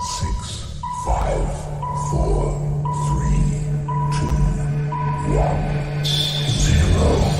6, 5, 4, 3, 2, 1, 0.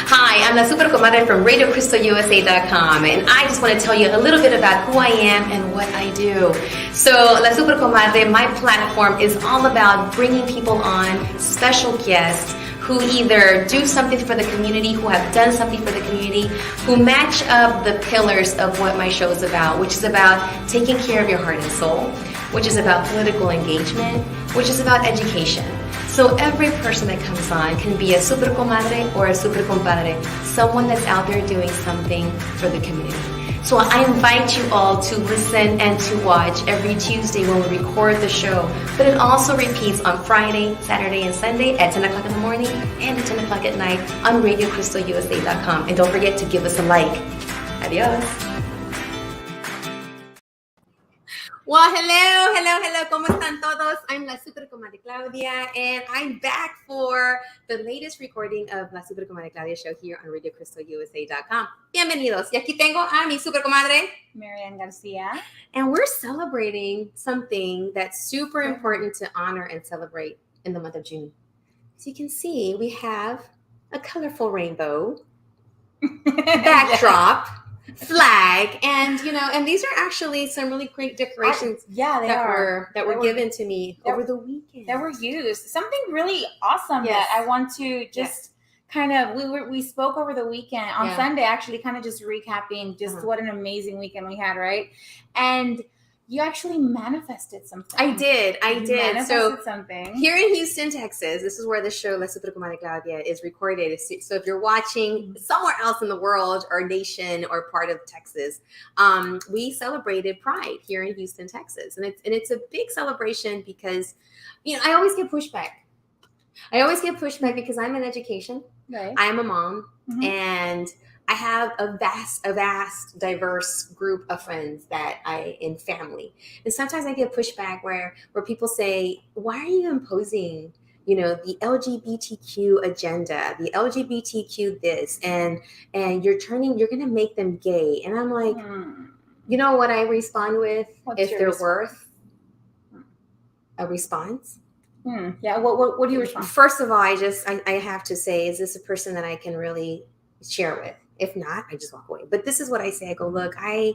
Hi, I'm La Super Comadre from RadioCrystalUSA.com, and I just want to tell you a little bit about who I am and what I do. So, La Super Comadre, my platform is all about bringing people on, special guests, who either do something for the community, who have done something for the community, who match up the pillars of what my show is about, which is about taking care of your heart and soul, which is about political engagement, which is about education. So every person that comes on can be a super comadre or a super compadre, someone that's out there doing something for the community. So I invite you all to listen and to watch every Tuesday when we record the show. But it also repeats on Friday, Saturday, and Sunday at 10 o'clock in the morning and at 10 o'clock at night on RadioCrystalUSA.com. And don't forget to give us a like. Adios. Well, hello, ¿cómo están todos? I'm La Super Comadre Claudia, and I'm back for the latest recording of La Super Comadre Claudia show here on RadioCrystalUSA.com. Bienvenidos. Y aquí tengo a mi Super Comadre, Garcia. And we're celebrating something that's super important to honor and celebrate in the month of June. As you can see, we have a colorful rainbow backdrop. Flag, and and these are actually some really great decorations that were given to me over the weekend. That were used. Something really awesome that I want to just kind of we spoke over the weekend on Sunday, actually kind of just recapping just what an amazing weekend we had, right? And you actually manifested something. I did. Manifested something. Here in Houston, Texas, this is where the show La Super Comadre Claudia is recorded. So if you're watching somewhere else in the world or nation or part of Texas, we celebrated Pride here in Houston, Texas. And it's a big celebration because, I always get pushback. Because I'm in education. Right. I'm a mom, and I have a vast, diverse group of friends in family. And sometimes I get pushback where people say, why are you imposing, the LGBTQ agenda, the LGBTQ this, and you're going to make them gay. And I'm like, you know what I respond with? If they're worth a response? Yeah. What do you respond? First of all, I have to say, is this a person that I can really share with? If not, I just walk away. But this is what I say. I go, look, I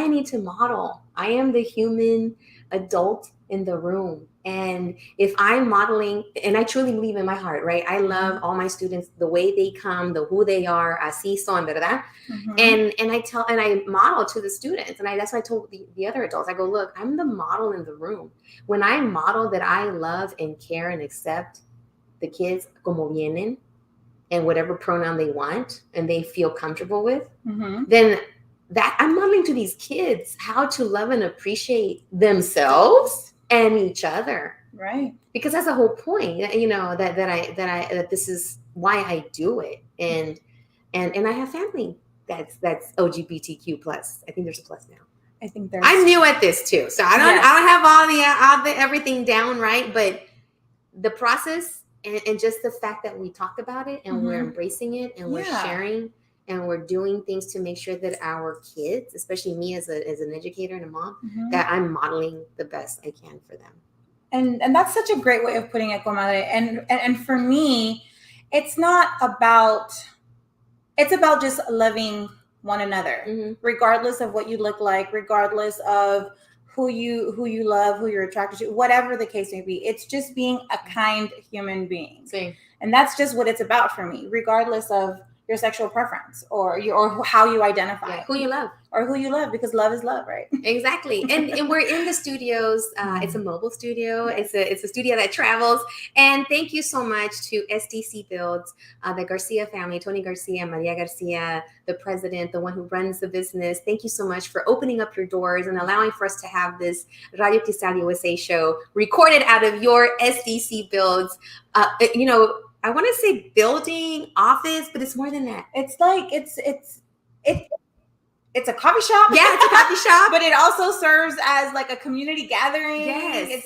need to model. I am the human adult in the room. And if I'm modeling, and I truly believe in my heart, right? I love all my students, the way they come, who they are, así son, ¿verdad? And I model to the students. And that's what I told the other adults. I go, look, I'm the model in the room. When I model that I love and care and accept the kids como vienen, and whatever pronoun they want and they feel comfortable with, then that I'm modeling to these kids how to love and appreciate themselves and each other. Right. Because that's the whole point, that this is why I do it. And I have family that's LGBTQ plus. I think there's a plus now. I think there's. I'm new at this too. So I don't have all the everything down, right? But the process and just the fact that we talked about it and we're embracing it and we're sharing and we're doing things to make sure that our kids, especially me as an educator and a mom, that I'm modeling the best I can for them. And that's such a great way of putting it, Comadre. And for me, it's about just loving one another, regardless of what you look like, regardless of who you love, who you're attracted to, whatever the case may be. It's just being a kind human being. Same. And that's just what it's about for me, regardless of your sexual preference or how you identify. Who you love. Or who you love, because love is love, right? Exactly. And we're in the studios. It's a mobile studio. It's a studio that travels. And thank you so much to SDC Builds, the Garcia family, Tony Garcia, Maria Garcia, the president, the one who runs the business. Thank you so much for opening up your doors and allowing for us to have this Radio Cristal USA show recorded out of your SDC Builds. I want to say building, office, but it's more than that. It's like it's a coffee shop. Yeah, it's a coffee shop. But it also serves as like a community gathering. Yes. It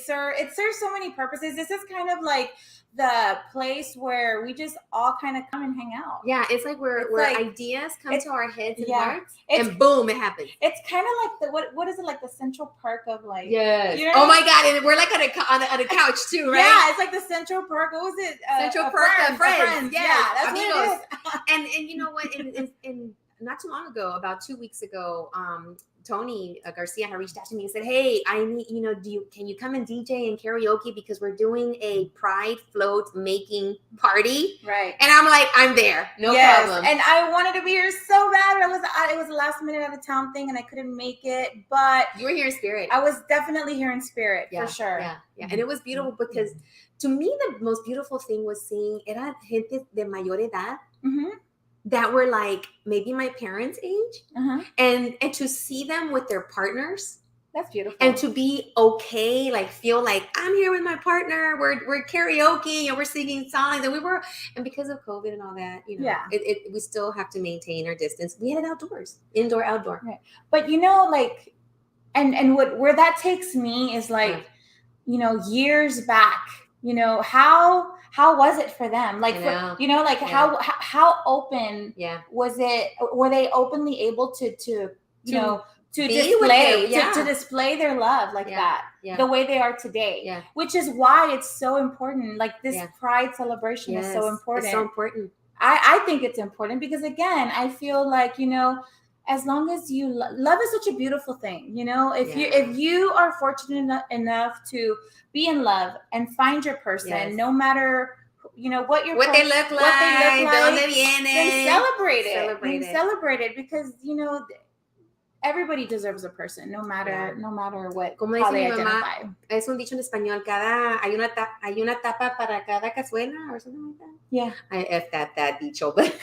serves so many purposes. This is kind of like the place where we just all kind of come and hang out. Yeah, it's like where like, ideas come to our heads and yeah. hearts, and boom, it happens. It's kind of like what is it, like the Central Park of like? Yes. You know oh my God, and we're like on a couch too, right? Yeah, it's like the Central Park. What was it? Central Park of Friends. Yes. Yeah, that's Amigos. what it is. And you know what? In not too long ago, about 2 weeks ago, Tony Garcia had reached out to me and said, "Hey, I need, can you come and DJ and karaoke because we're doing a Pride float making party?" Right. And I'm like, "I'm there, no problem." And I wanted to be here so bad. It was a last minute out of town thing, and I couldn't make it. But you were here in spirit. I was definitely here in spirit, for sure. Yeah, yeah. And it was beautiful because to me the most beautiful thing was seeing era gente de mayor edad. Mm-hmm. That were like maybe my parents' age, and to see them with their partners. That's beautiful. And to be okay, like feel like I'm here with my partner. We're karaoke and we're singing songs, and because of COVID and all that, we still have to maintain our distance. We had it outdoors, indoor, outdoor. Right. But like, and where that takes me is like, years back. How was it for them? Like, how open was it? Were they openly able to display their love like that, the way they are today? Yeah. Which is why it's so important. Like this Pride celebration is so important. It's so important. I think it's important because again, I feel like, as long as you love is such a beautiful thing, if you are fortunate enough to be in love and find your person, no matter what they look like, then celebrate it because everybody deserves a person, no matter what, how they identify. Es un dicho en español, hay una tapa para cada cazuela or something like that. Yeah. I F that dicho, but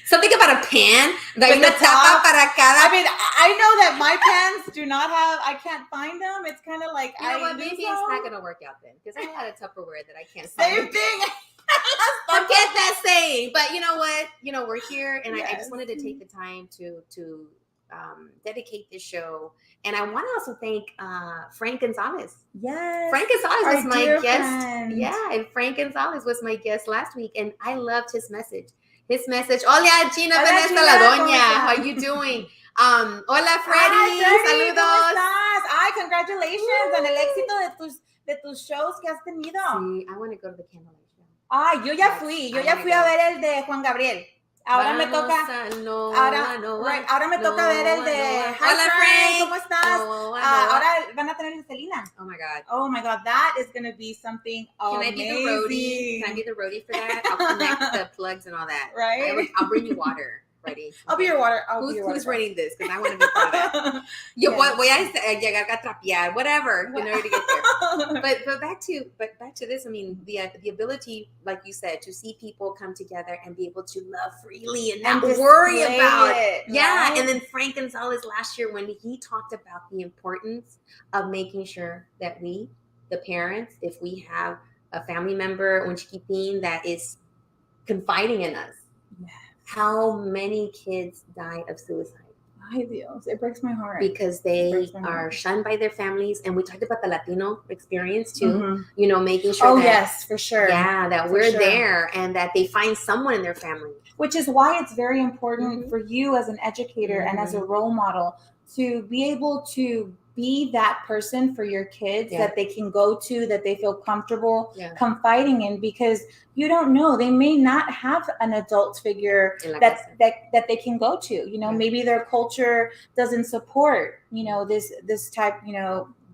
something about a pan. Hay una tapa para cada. I mean, I know that my pans do not have, I can't find them. It's kind of like, maybe it's not going to work out then because I had a Tupperware that I can't find. Same thing. Forget that saying. But you know what? We're here and I just wanted to take the time to dedicate this show. And I want to also thank Frank Gonzalez. Yes. Frank Gonzalez was my guest. Friend. Yeah, and Frank Gonzalez was my guest last week. And I loved his message. Hola, Gina Vanessa La Doña. How you doing? Hola, Freddy. Saludos. ¿Cómo estás? Ay, congratulations on el éxito de tus shows que has tenido. Sí, I want to go to the candlelight show. Ay, yo ya fui a ver el de Juan Gabriel. Ahora me toca ver el de Hola Frank, ¿cómo estás? Ahora van a tener el de Selena. Oh my god, that is going to be something amazing. Can I be the roadie for that? I'll connect the plugs and all that. Right? I'll bring you water. Ready. I'll be your water. Who's running this? Because I want to be part of that. Voy a llegar a trapear, whatever, in order to get there. But back to this. I mean, the ability, like you said, to see people come together and be able to love freely and not worry about it. Yeah. Right? And then Frank Gonzalez last year when he talked about the importance of making sure that we, the parents, if we have a family member, un chiquitín that is confiding in us. Yes. How many kids die of suicide? Ay, Dios, it breaks my heart. Because they are shunned by their families. And we talked about the Latino experience too, making sure that, yes, for sure. Yeah, that we're there and that they find someone in their family. Which is why it's very important for you as an educator and as a role model to be able to be that person for your kids that they can go to, that they feel comfortable confiding in, because you don't know, they may not have an adult figure that they can go to. Maybe their culture doesn't support, this type,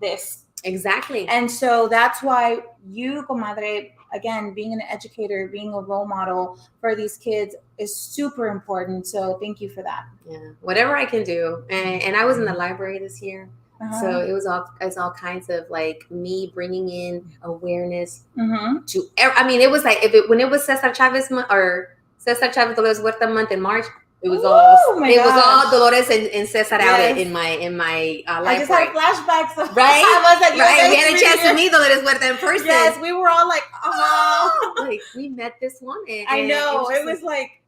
this. Exactly. And so that's why you, Comadre, again, being an educator, being a role model for these kids is super important. So thank you for that. Yeah, whatever I can do. And I was in the library this year. So it's all kinds of like me bringing in awareness to. I mean, it was like when it was Cesar Chavez month or Cesar Chavez Dolores Huerta month in March. It was gosh. all Dolores and Cesar out Yes. in my library. I just had flashbacks of Right? I was at Right? We had a USA chance to meet Dolores Huerta in person. Yes, we were all like, oh. Like, we met this woman. I know. And It was like,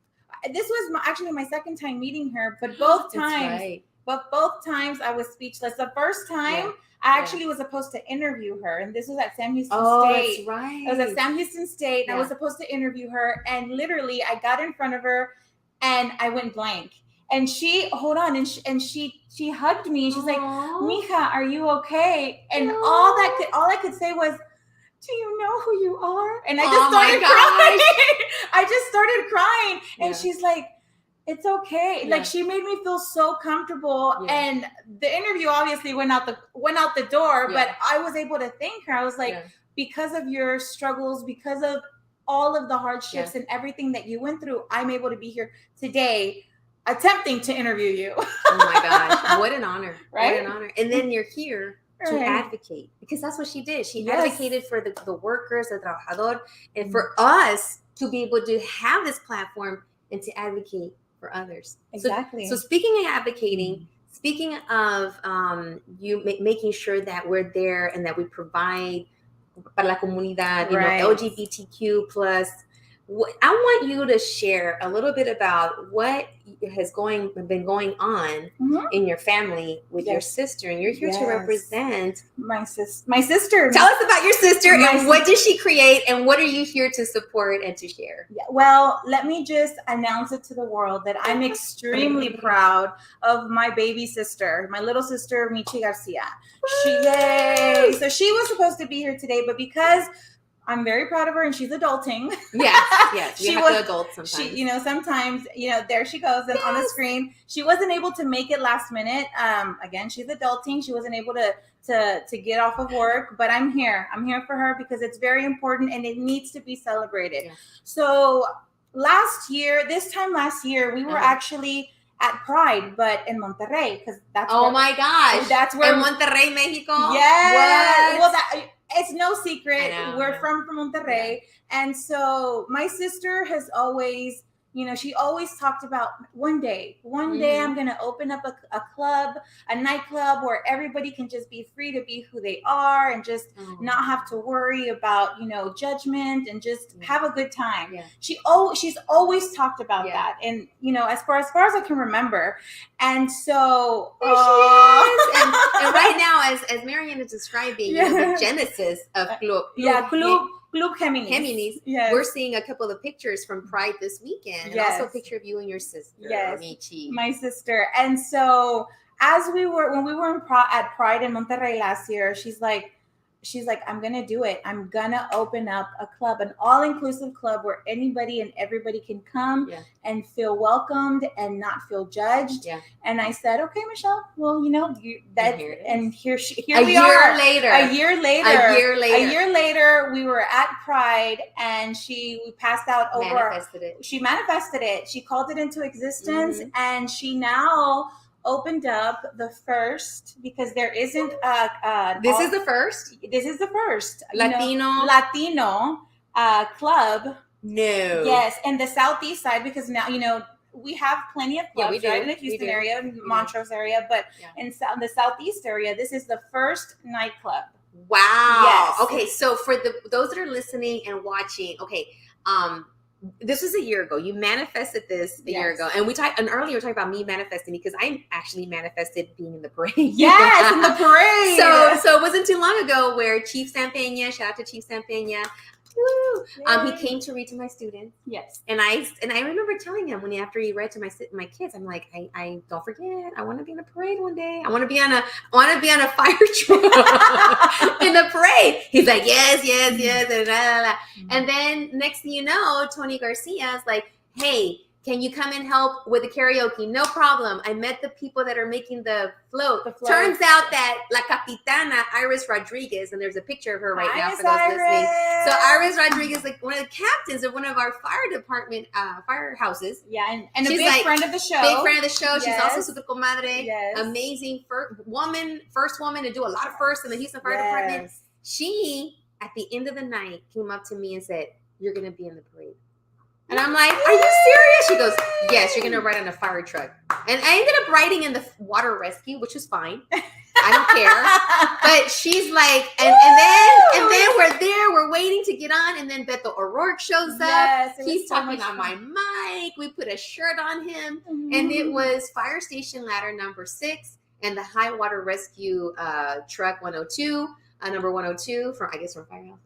this was actually my second time meeting her, but both times, both times I was speechless. The first time, I actually was supposed to interview her, and this was at Sam Houston State. That's right. It was at Sam Houston State, and I was supposed to interview her, and literally, I got in front of her, and I went blank. And she, hold on, and she hugged me. She's like, "Mija, are you okay?" And all I could say was, "Do you know who you are?" And I just started crying. I just started crying, and she's like, "It's okay." Like, she made me feel so comfortable, and the interview obviously went out the door. But I was able to thank her. I was like, because of your struggles, because of all of the hardships and everything that you went through, I'm able to be here today, attempting to interview you. Oh my gosh, what an honor! Right? What an honor! And then you're here to advocate, because that's what she did. She advocated for the workers, the trabajador, and for us to be able to have this platform and to advocate for others. Exactly. So speaking of advocating, speaking of you making sure that we're there and that we provide para la comunidad, you know, LGBTQ plus. I want you to share a little bit about what has been going on in your family with your sister, and you're here to represent my sister. Tell us about your sister and what did she create, and what are you here to support and to share? Well, let me just announce it to the world that I'm extremely proud of my baby sister, my little sister, Michi Garcia. So she was supposed to be here today, but because I'm very proud of her, and she's adulting. Yes. She have to adult sometimes. Sometimes, there she goes on the screen. She wasn't able to make it last minute. Again, she's adulting. She wasn't able to get off of work, but I'm here. I'm here for her because it's very important and it needs to be celebrated. Yeah. So this time last year, we were actually at Pride, but in Monterrey, because that's my gosh, that's where in Monterrey, Mexico. Yes. Well, it's no secret. We're from Monterrey. And so my sister has always, she always talked about one day I'm going to open up a nightclub where everybody can just be free to be who they are and just not have to worry about, judgment and just have a good time. Yeah. She's always talked about that. And, as far as I can remember. And so, and right now, as Marianne is describing, the genesis of Club Géminis. Yes. We're seeing a couple of pictures from Pride this weekend. And also a picture of you and your sister, Michi. My sister. And so when we were at Pride in Monterrey last year, she's like, I'm going to do it. I'm going to open up a club, an all-inclusive club where anybody and everybody can come and feel welcomed and not feel judged. Yeah. And I said, okay, Michelle, well, here we are. A year later, we were at Pride, and we passed out over. She manifested it. She called it into existence, and she now opened up the first, because there isn't this is the first Latino club. No. Yes, and the southeast side, because now we have plenty of clubs right in the Houston area, Montrose area, but in the southeast area, this is the first nightclub. Wow. Yes. Okay, so for those that are listening and watching, this was a year ago. You manifested this a year ago. And earlier we were talking about me manifesting, because I actually manifested being in the parade. Yes, in the parade. So it wasn't too long ago where Chief San Peña, shout out to Chief San Peña, he came to read to my students. Yes. And I remember telling him after he read to my kids, I'm like, I don't forget, I want to be in a parade one day. I want to be on a fire truck in the parade. He's like, yes, and blah, blah, blah. And then next thing you know, Tony Garcia is like, hey, can you come and help with the karaoke? No problem. I met the people that are making the float. Turns out that La Capitana, Iris Rodriguez, and there's a picture of her right now for those listening. So Iris Rodriguez, like one of the captains of one of our fire department firehouses. Yeah, and she's a big friend of the show. Big friend of the show. Yes. She's also super comadre. Yes. Amazing first woman to do a lot of firsts in the Houston Fire Department. She, at the end of the night, came up to me and said, "You're going to be in the parade." And I'm like, are you serious? She goes, yes, you're going to ride on a fire truck. And I ended up riding in the water rescue, which was fine. I don't care. But she's like, and then we're there, we're waiting to get on. And then Beto O'Rourke shows up. Yes, he's talking on my mic. We put a shirt on him. Mm-hmm. And it was fire station ladder number 6 and the high water rescue truck 102. Number 102 from Firehouse.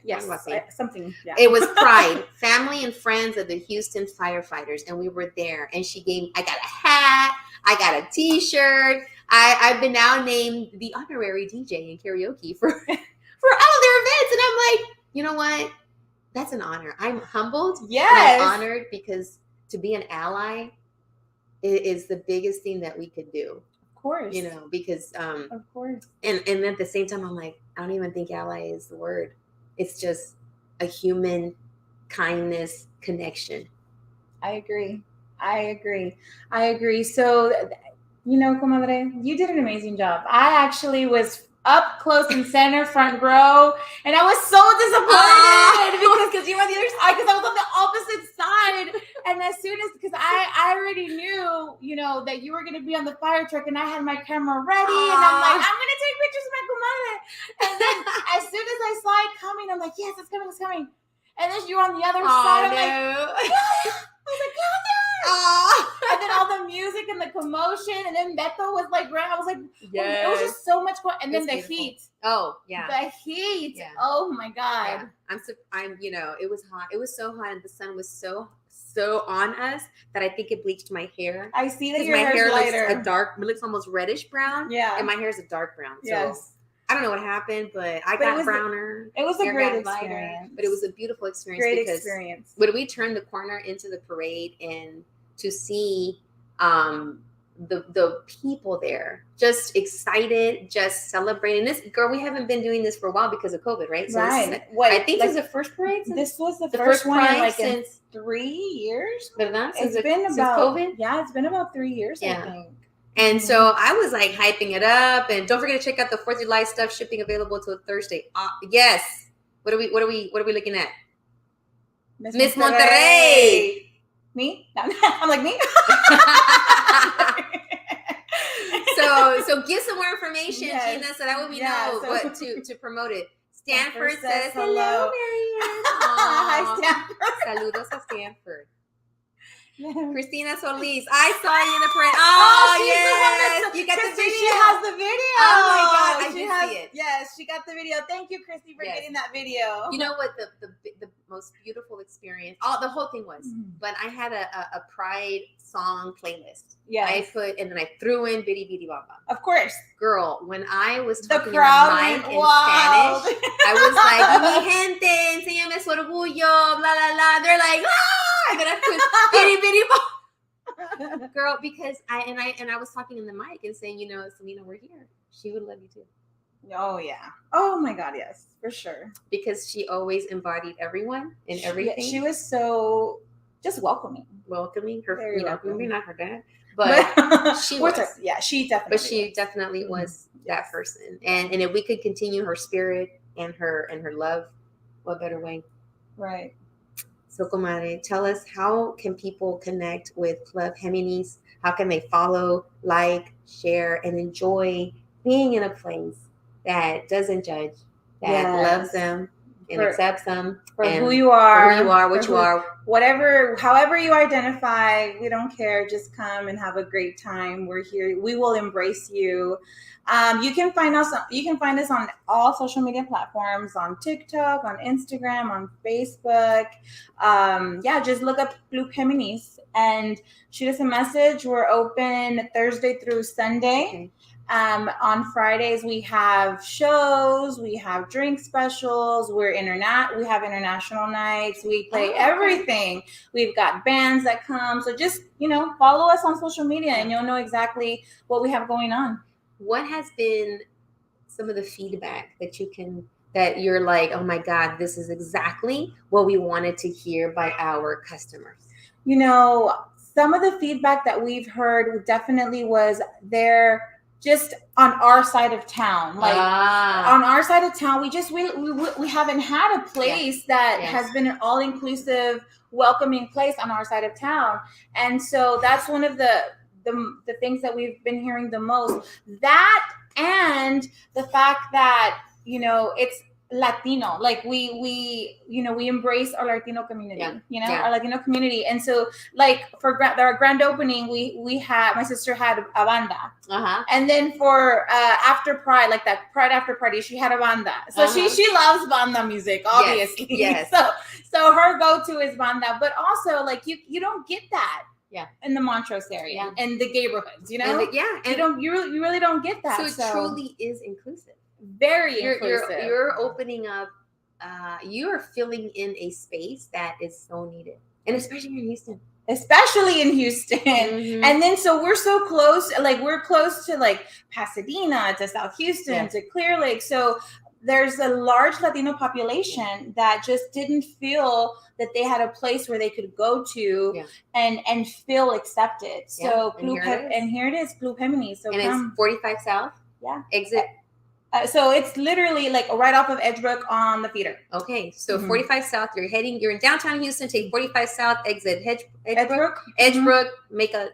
Yes, something. Yeah. It was Pride, family and friends of the Houston firefighters, and we were there. And I got a hat, I got a T-shirt. I've been now named the honorary DJ in karaoke for all of their events, and I'm like, you know what? That's an honor. I'm humbled. Yes, and I'm honored because to be an ally is the biggest thing that we could do. Course, because of course, and at the same time I'm like, I don't even think ally is the word. It's just a human kindness connection. I agree. So Comadre, you did an amazing job. I actually was up close and center front row, and I was so disappointed because you were on the other side, because I was on the opposite side. And as soon as, because I already knew, that you were going to be on the fire truck, and I had my camera ready, and I'm like, I'm going to take pictures of my comadre. And then as soon as I saw it coming, I'm like, yes, it's coming. And then you were on the other side. I'm like, I was like, and then all the music and the commotion, and then Beto was like, I was like, yes. It was just so much fun. And then the heat. Oh yeah, the heat. Yeah. Oh my God. Yeah. I'm. It was hot. It was so hot, and the sun was so on us that I think it bleached my hair. I see that your hair lighter. It looks almost reddish brown. Yeah, and my hair is a dark brown. So yes. I don't know what happened, but I got browner. It was a great experience. Lighter, but it was a beautiful experience. Great experience. When we turned the corner into the parade and to see the people there just excited, just celebrating. This girl, we haven't been doing this for a while because of COVID, right? So right. I think this is the first parade. This was the first one since 3 years. ¿Verdad? It's been about COVID. Yeah, it's been about 3 years. Yeah. I think. And so I was like hyping it up, and don't forget to check out the 4th of July stuff, shipping available till Thursday. Yes. What are we looking at? Miss Monterrey. Me? I'm like me. So give some more information, yes. Gina, so that way we know what to promote it. Stanford says hello, Marianne. Hi, Stanford. Saludos a Stanford. Christina Solis, I saw you in the parade. Oh, yes. You got the video. She has the video. Oh, my God. I did see it. Yes, she got the video. Thank you, Christy, for getting that video. You know what the most beautiful experience, the whole thing was, but I had a Pride song playlist. Yeah. And then I threw in Bitty Bitty Baba. Of course. Girl, when I was talking the crowd in the mic in Spanish, I was like, mi gente, enséñame su orgullo, blah, blah, blah. They're like, and then I put Bitty Bitty Baba. Girl, because I was talking in the mic and saying, Selena, we're here. She would love you too. Oh yeah. Oh my God, yes, for sure. Because she always embodied everyone and everything. She was so just welcoming. Her, maybe not her dad, but she was. She definitely. But she definitely was that person. And if we could continue her spirit and her love, what better way? Right. So, Comadre, tell us, how can people connect with Club Géminis? How can they follow, like, share, and enjoy being in a place that doesn't judge, that loves them and accepts them for and who you are, what you are, however you identify. We don't care. Just come and have a great time. We're here. We will embrace you. You can find us on all social media platforms, on TikTok, on Instagram, on Facebook. Just look up Club Géminis and shoot us a message. We're open Thursday through Sunday. Okay. On Fridays we have shows, we have drink specials, we have international nights, we play everything. We've got bands that come. So just, follow us on social media and you'll know exactly what we have going on. What has been some of the feedback that you're like, oh my God, this is exactly what we wanted to hear by our customers? Some of the feedback that we've heard definitely was just on our side of town, like on our side of town, we haven't had a place that has been an all-inclusive, welcoming place on our side of town. And so that's one of the things that we've been hearing the most. That and the fact that, you know, it's Latino, like we embrace our Latino community, our Latino community. And so like for our grand opening, we had, my sister had a banda, and then for after Pride, like that Pride after party, she had a banda. So she loves banda music, obviously. Yes. So her go-to is banda, but also like you don't get that in the Montrose area and the neighborhoods, you know, you really don't get that. So it truly is inclusive. Very inclusive. You're opening up, you are filling in a space that is so needed, and especially in Houston. And then so we're so close, like we're close to like Pasadena, to South Houston, to Clear Lake. So there's a large Latino population that just didn't feel that they had a place where they could go to and feel accepted. So here it is, Club Gemini. So it's 45 South. Exit. So it's literally like right off of Edgebrook on the feeder. Okay, so 45 South, you're in downtown Houston, take 45 South, exit Edgebrook, make a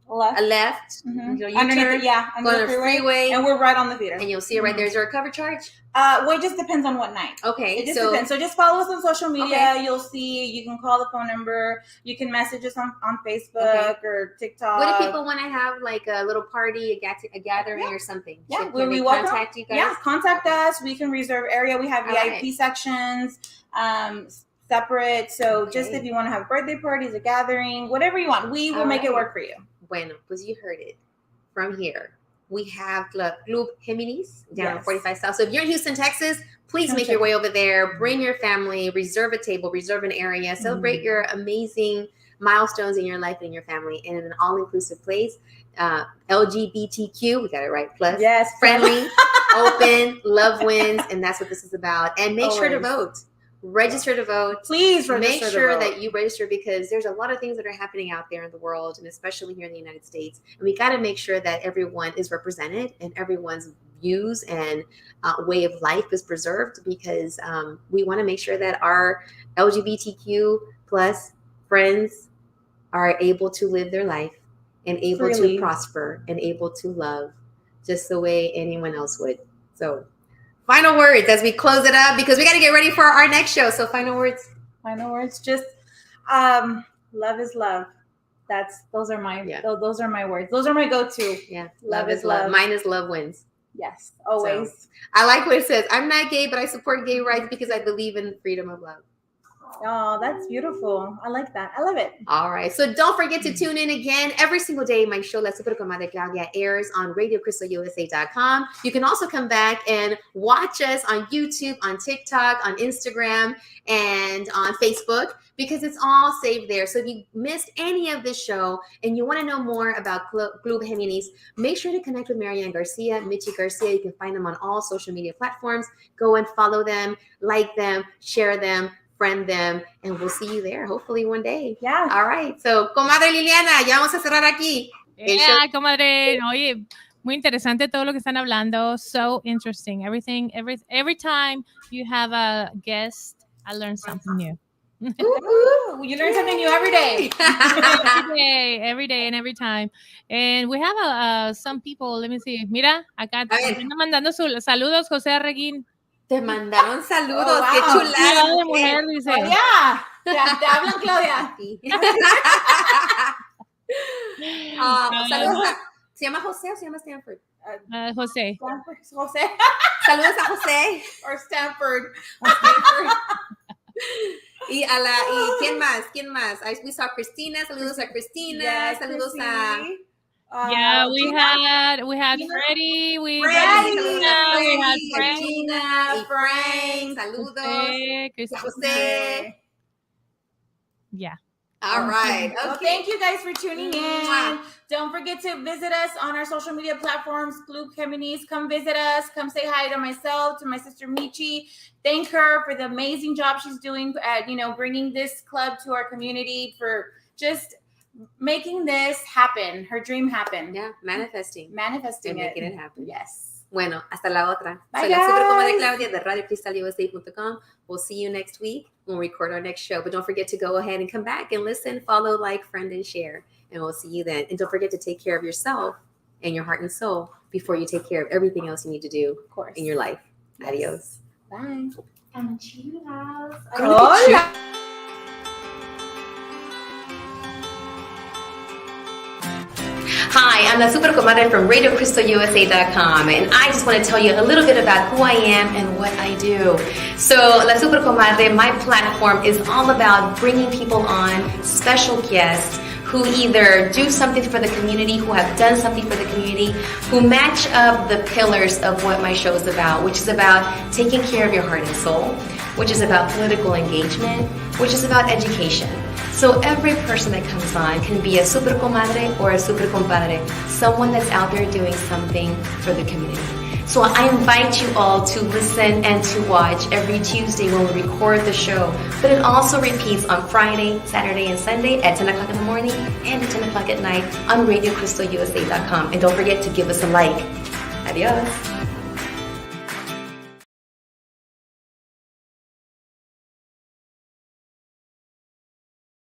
left, underneath the freeway, and we're right on the feeder. And you'll see it right there. Is there a cover charge? Well, it just depends on what night. Okay. It just depends. So just follow us on social media. You'll see, you can call the phone number. You can message us on Facebook or TikTok. What if people want to have like a little party, a gathering or something? Yeah, Can we contact you guys? Yeah, contact us. We can reserve area. We have VIP sections, separate. So just if you want to have birthday parties, a gathering, whatever you want, we will make it work for you. Bueno, pues you heard it from here. We have Club Geminis down on 45 South. So if you're in Houston, Texas, please make your way over there. Bring your family, reserve a table, reserve an area, celebrate your amazing milestones in your life and your family in an all-inclusive place. LGBTQ, we got it right, plus friendly, open, love wins, and that's what this is about. And make sure to vote. Register to vote. Please make sure that you register, because there's a lot of things that are happening out there in the world, and especially here in the United States. And we got to make sure that everyone is represented and everyone's views and way of life is preserved, because we want to make sure that our LGBTQ plus friends are able to live their life and able to prosper and able to love just the way anyone else would. So final words as we close it up, because we got to get ready for our next show. So final words. Just love is love. Those are my words. Those are my go-to. Yeah. Love is love. Mine is love wins. Yes, always. So, I like what it says. I'm not gay, but I support gay rights because I believe in freedom of love. Oh, that's beautiful. I like that. I love it. All right. So don't forget to tune in again every single day. My show, La Super Comadre Claudia, airs on RadioCrystalUSA.com. You can also come back and watch us on YouTube, on TikTok, on Instagram, and on Facebook, because it's all saved there. So if you missed any of this show and you want to know more about Club Geminis, make sure to connect with Marianne Garcia, Michi Garcia. You can find them on all social media platforms. Go and follow them, like them, share them, friend them, and we'll see you there hopefully one day. Yeah. All right. So, Comadre Liliana, ya vamos a cerrar aquí. Yeah, Comadre. Oye, muy interesante todo lo que están hablando. So interesting. Every time you have a guest, I learn something new. You learn something new every day. every day and every time. And we have some people, let me see. Mira, acá están mandando saludos, José Arreguín. Te mandaron saludos, qué chulada. De mujer, dice. Te hablan, Claudia. Saludos ¿se llama José o se llama Stanford? José. José. Saludos a José. Or Stanford. Y ¿quién más? We saw Cristina. Saludos a Cristina. Yes, saludos a... we had Freddie, we had Regina, Frank, saludos, Jose. Yeah. All right. Okay. Well, thank you guys for tuning in. Don't forget to visit us on our social media platforms, Club Geminis. Come visit us. Come say hi to myself, to my sister Michi. Thank her for the amazing job she's doing at, bringing this club to our community, for just making this happen, her dream happen. Yeah, manifesting. Manifesting And it. making it happen. Yes. Bueno, hasta la otra. Bye, Soy la Super Comadre guys. Claudia de RadioCristalUSA.com. We'll see you next week when we record our next show. But don't forget to go ahead and come back and listen, follow, like, friend, and share. And we'll see you then. And don't forget to take care of yourself and your heart and soul before you take care of everything else you need to do Of course. in your life. Adios. Bye. And cheers. Hola. Hi, I'm the Super Comadre from RadioCristalUSA.com, and I just want to tell you a little bit about who I am and what I do. So, La Super Comadre, my platform is all about bringing people on, special guests, who either do something for the community, who have done something for the community, who match up the pillars of what my show is about, which is about taking care of your heart and soul, which is about political engagement, which is about education. So every person that comes on can be a super comadre or a super compadre, someone that's out there doing something for the community. So I invite you all to listen and to watch every Tuesday when we record the show. But it also repeats on Friday, Saturday, and Sunday at 10 o'clock in the morning and at 10 o'clock at night on RadioCristalUSA.com. And don't forget to give us a like. Adios.